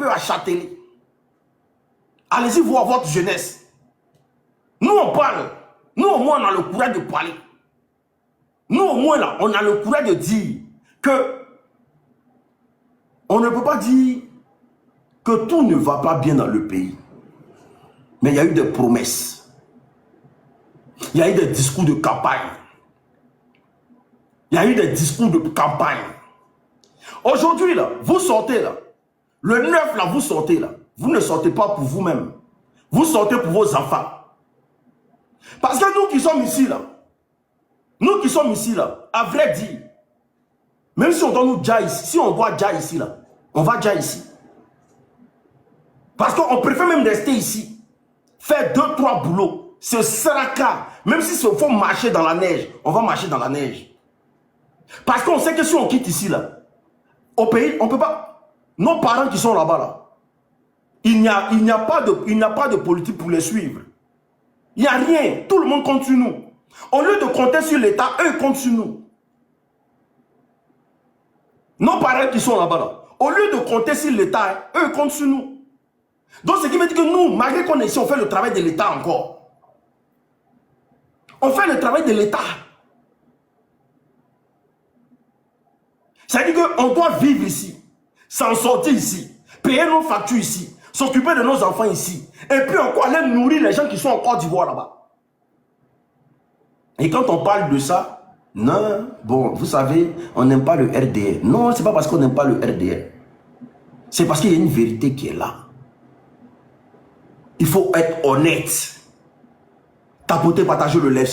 peu à Châtelet. Allez-y voir votre jeunesse. Nous, on parle. Nous, au moins, on a le courage de parler. Nous, au moins, là, on a le courage de dire que on ne peut pas dire que tout ne va pas bien dans le pays. Mais il y a eu des promesses. Il y a eu des discours de campagne. Il y a eu des discours de campagne. Aujourd'hui, là, vous sortez, là. Le 9, là, vous sortez, là. Vous ne sortez pas pour vous-même. Vous sortez pour vos enfants. Parce que nous qui sommes ici, là, à vrai dire, même si on doit nous déjà ici, si on doit déjà ici, là, on va déjà ici. Parce qu'on préfère même rester ici, faire 2-3 boulots, se saraca, même si il faut marcher dans la neige, on va marcher dans la neige. Parce qu'on sait que si on quitte ici, là, au pays, on ne peut pas. Nos parents qui sont là-bas, là, il n'y a pas de politique pour les suivre. Il n'y a rien. Tout le monde compte sur nous. Au lieu de compter sur l'État, eux comptent sur nous. Nos parents qui sont là-bas, là, au lieu de compter sur l'État, eux comptent sur nous. Donc, ce qui veut dire que nous, malgré qu'on est ici, on fait le travail de l'État encore. On fait le travail de l'État. C'est-à-dire qu'on doit vivre ici, s'en sortir ici, payer nos factures ici, s'occuper de nos enfants ici, et puis encore aller nourrir les gens qui sont en Côte d'Ivoire là-bas. Et quand on parle de ça, non, bon, vous savez, on n'aime pas le RDR. Non, c'est pas parce qu'on n'aime pas le RDR. C'est parce qu'il y a une vérité qui est là. Il faut être honnête. Tapoter, partager le live.